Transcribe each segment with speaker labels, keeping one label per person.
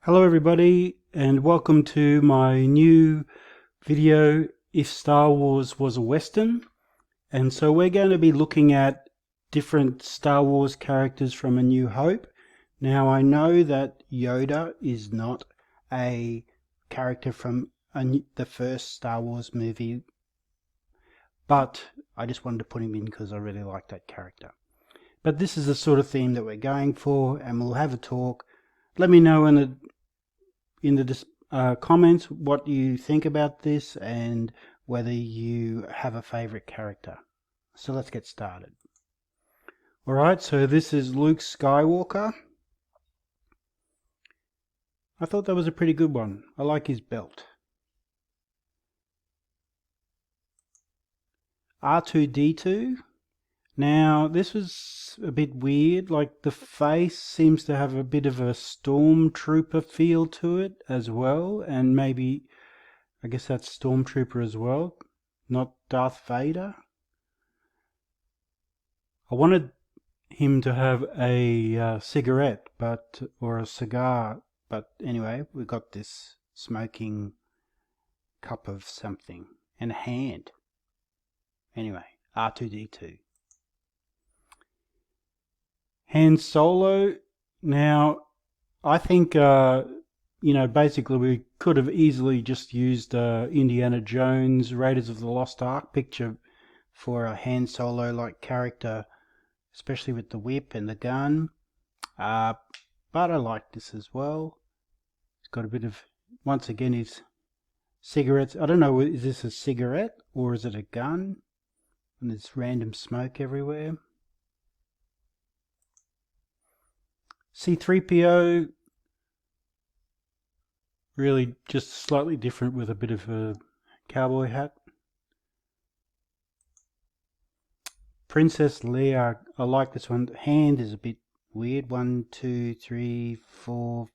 Speaker 1: Hello everybody and welcome to my new video, If Star Wars Was a Western. And so we're going to be looking at different Star Wars characters from A New Hope. Now I know that Yoda is not a character from the first Star Wars movie, but I just wanted to put him in because I really like that character. But this is the sort of theme that we're going for, and we'll have a talk. Let me know in the comments what you think about this and whether you have a favorite character. So let's get started. Alright, so this is Luke Skywalker. I thought that was a pretty good one. I like his belt. R2-D2. Now this was a bit weird, like the face seems to have a bit of a stormtrooper feel to it as well, and maybe I guess that's Stormtrooper as well, not Darth Vader. I wanted him to have a cigarette, or a cigar, but anyway, we got this smoking cup of something and a hand. Anyway, R2-D2. Han Solo. Now, I think, basically we could have easily just used Indiana Jones, Raiders of the Lost Ark picture for a Han Solo-like character, especially with the whip and the gun. But I like this as well. It's got a bit of, once again, his cigarettes. I don't know, is this a cigarette or is it a gun? And there's random smoke everywhere. C-3PO, really just slightly different with a bit of a cowboy hat. Princess Leia, I like this one. The hand is a bit weird. 1, 2, 3, 4,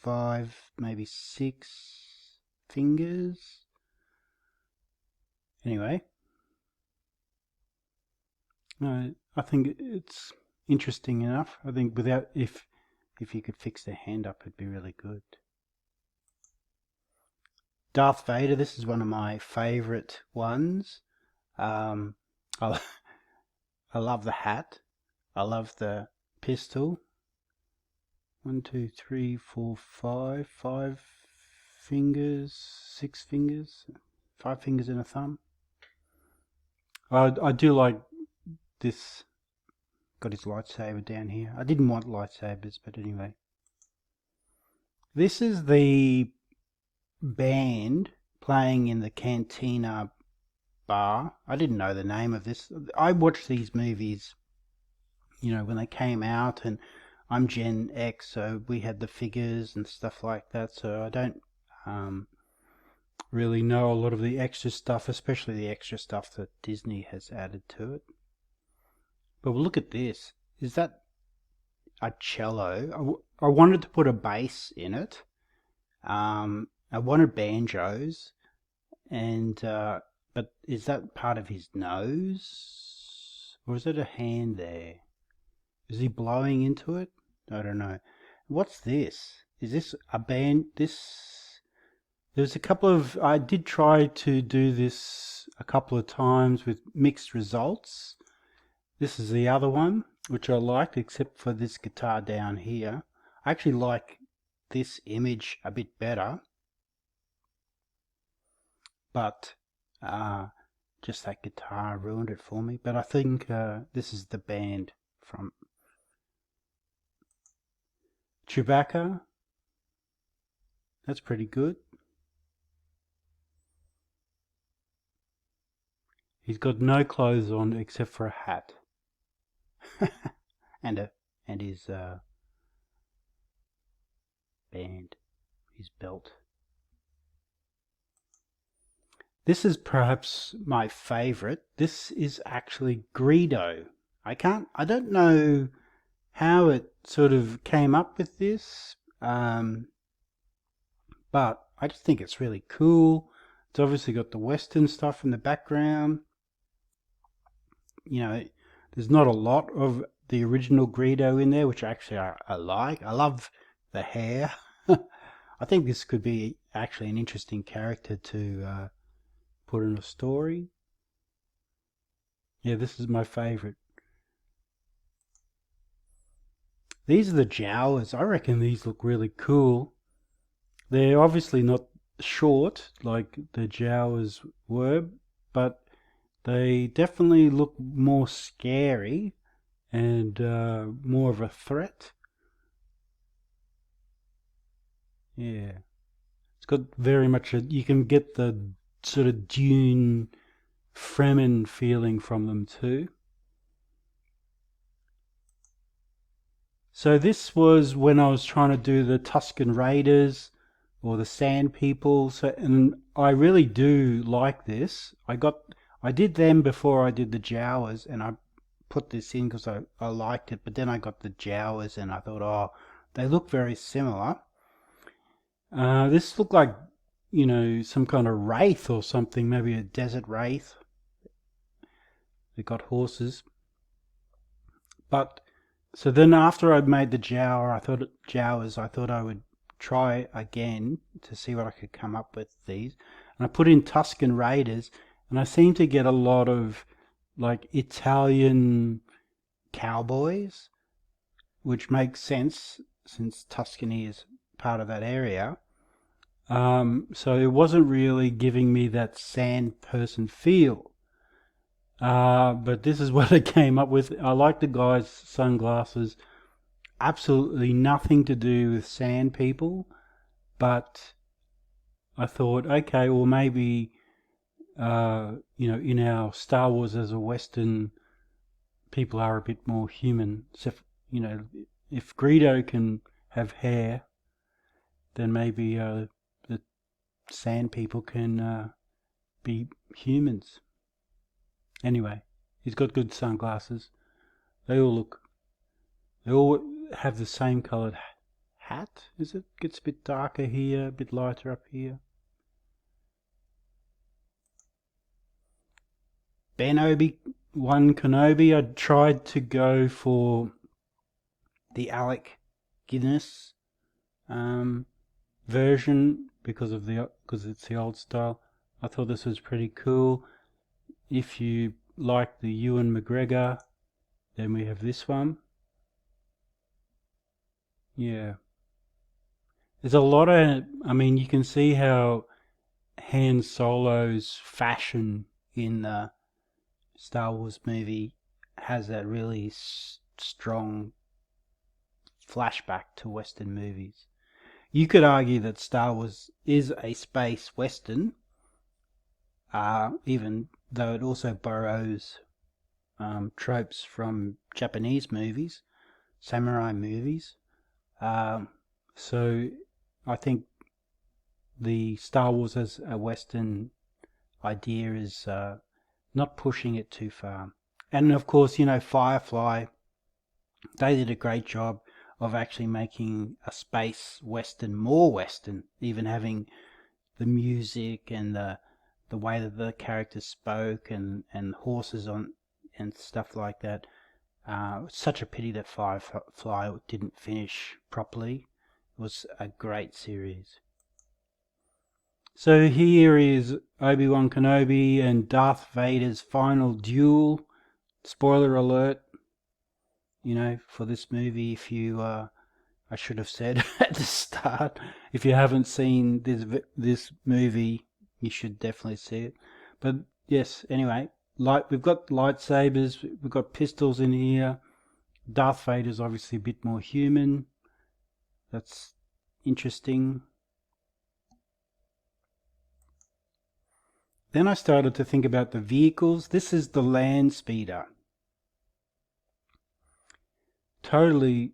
Speaker 1: 5, maybe 6 fingers. Anyway, I think it's interesting enough. I think if you could fix their hand up, it'd be really good. Darth Vader, this is one of my favorite ones. I love the hat. I love the pistol. 1, 2, 3, 4, 5. 5 fingers, 6 fingers, 5 fingers and a thumb. I do like this. Got his lightsaber down here. I didn't want lightsabers, but anyway. This is the band playing in the cantina bar. I didn't know the name of this. I watched these movies, when they came out, and I'm Gen X, so we had the figures and stuff like that, so I don't really know a lot of the extra stuff, especially the extra stuff that Disney has added to it. But look at this. Is that a cello? I wanted to put a bass in it. I wanted banjos, but is that part of his nose, or is it a hand there? Is he blowing into it? I don't know. What's this? Is this a band? There's a couple of. I did try to do this a couple of times with mixed results. This is the other one, which I liked, except for this guitar down here. I actually like this image a bit better, but just that guitar ruined it for me. But I think this is the band from Chewbacca. That's pretty good. He's got no clothes on except for a hat. and his band, his belt. This is perhaps my favorite. This is actually Greedo. I don't know how it sort of came up with this, but I just think it's really cool. It's obviously got the Western stuff in the background. There's not a lot of the original Greedo in there, which actually I like. I love the hair. I think this could be actually an interesting character to put in a story. Yeah, this is my favorite. These are the Jawas. I reckon these look really cool. They're obviously not short like the Jawas were, but they definitely look more scary and more of a threat. Yeah. It's got very much you can get the sort of Dune Fremen feeling from them too. So this was when I was trying to do the Tusken Raiders or the Sand People. So, and I really do like this. I did them before I did the Jawas, and I put this in because I liked it. But then I got the Jawas, and I thought, oh, they look very similar. This looked like, some kind of wraith or something, maybe a desert wraith. They got horses. But so then after I'd made the Jawas, I thought I would try again to see what I could come up with these. And I put in Tusken Raiders, and I seem to get a lot of like Italian cowboys, which makes sense since Tuscany is part of that area. So it wasn't really giving me that sand person feel. But this is what I came up with. I like the guy's sunglasses. Absolutely nothing to do with sand people. But I thought, okay, well maybe, in our Star Wars as a Western, people are a bit more human. So, if Greedo can have hair, then maybe the sand people can be humans. Anyway, he's got good sunglasses. They all have the same coloured hat, is it? Gets a bit darker here, a bit lighter up here. Ben Obi-Wan Kenobi, I tried to go for the Alec Guinness version because it's the old style. I thought this was pretty cool. If you like the Ewan McGregor, then we have this one. Yeah. There's a lot of, you can see how Han Solo's fashion in the Star Wars movie has that really strong flashback to Western movies. You could argue that Star Wars is a space Western, even though it also borrows tropes from Japanese movies, samurai movies. So I think the Star Wars as a Western idea is not pushing it too far. And of course, Firefly, they did a great job of actually making a space Western more Western, even having the music and the way that the characters spoke and horses on and stuff like that. Such a pity that Firefly didn't finish properly. It was a great series. So here is Obi-Wan Kenobi and Darth Vader's final duel. Spoiler alert, for this movie, if you, I should have said at the start, if you haven't seen this movie, you should definitely see it. But yes, anyway, we've got lightsabers, we've got pistols in here. Darth Vader's obviously a bit more human. That's interesting. Then I started to think about the vehicles. This is the land speeder. Totally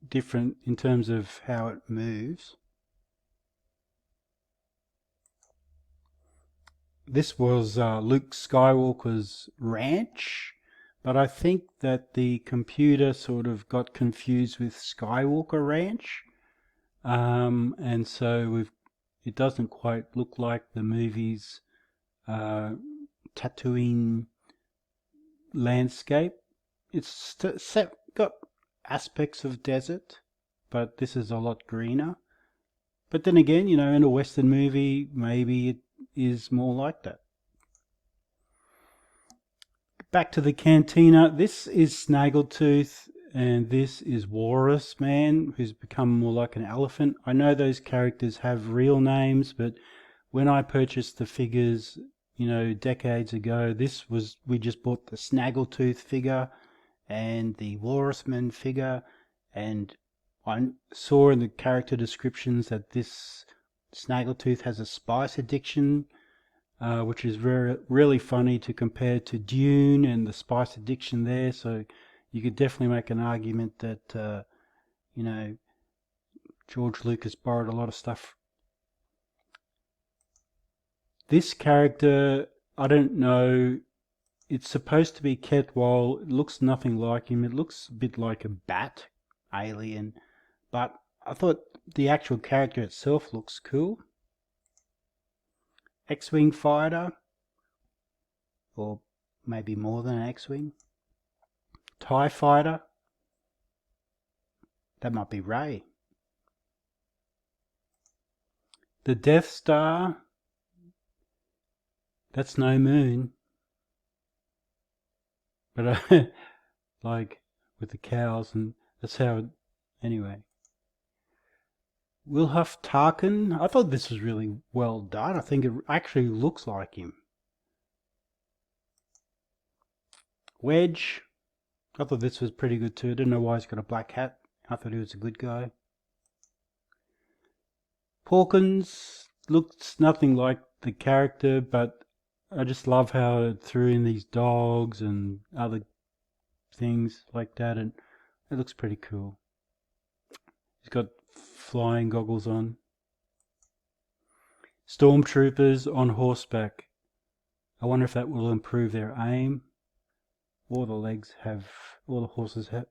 Speaker 1: different in terms of how it moves. This was Luke Skywalker's ranch, but I think that the computer sort of got confused with Skywalker Ranch, and so it doesn't quite look like the movie's Tatooine landscape. It's got aspects of desert, but this is a lot greener. But then again, you know, in a Western movie, maybe it is more like that. Back to the cantina. This is Snaggletooth, and this is Walrus Man, who's become more like an elephant. I know those characters have real names, but when I purchased the figures, you know, decades ago, we just bought the Snaggletooth figure and the Walrusman figure, and I saw in the character descriptions that this Snaggletooth has a spice addiction, which is really funny to compare to Dune and the spice addiction there. So you could definitely make an argument that, you know, George Lucas borrowed a lot of stuff. This character, I don't know, it's supposed to be Ketwal. It looks nothing like him. It looks a bit like a bat alien, but I thought the actual character itself looks cool. X-Wing fighter, or maybe more than an X-Wing. TIE fighter, that might be Rey. The Death Star, that's no moon. But like with the cows, and that's how it, anyway. Wilhuff Tarkin, I thought this was really well done. I think it actually looks like him. Wedge, I thought this was pretty good too. I don't know why he's got a black hat. I thought he was a good guy. Porkins looks nothing like the character, but I just love how it threw in these dogs and other things like that, and it looks pretty cool. He's got flying goggles on. Stormtroopers on horseback. I wonder if that will improve their aim. All the horses have,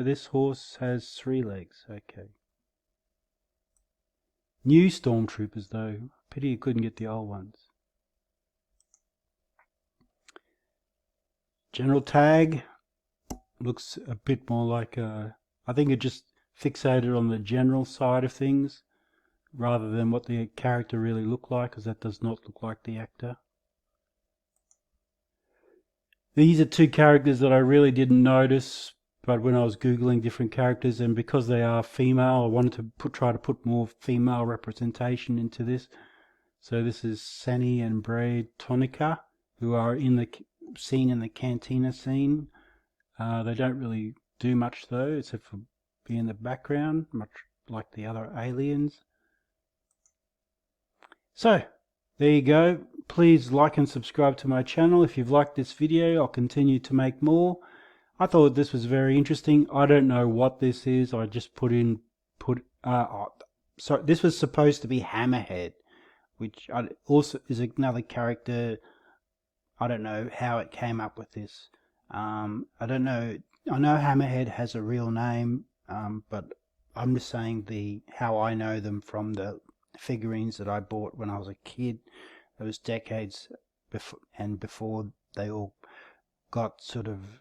Speaker 1: this horse has 3 legs, okay. New Stormtroopers though, pity you couldn't get the old ones. General Tag looks a bit more like I think it just fixated on the general side of things rather than what the character really looked like, because that does not look like the actor. These are 2 characters that I really didn't notice, but when I was Googling different characters, and because they are female, I wanted to try to put more female representation into this. So this is Sani and Braid Tonica, who are in the scene in the cantina scene. They don't really do much though, except for be in the background, much like the other aliens. So, there you go. Please like and subscribe to my channel. If you've liked this video, I'll continue to make more. I thought this was very interesting. I don't know what this is. I just so this was supposed to be Hammerhead, which also is another character. I don't know how it came up with this. I don't know. I know Hammerhead has a real name, but I'm just saying how I know them from the figurines that I bought when I was a kid. It was decades before they all got sort of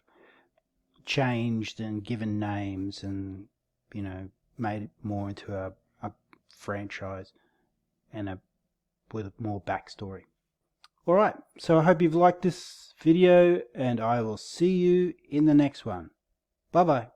Speaker 1: changed and given names and, you know, made it more into a franchise and with more backstory. Alright, so I hope you've liked this video, and I will see you in the next one. Bye bye.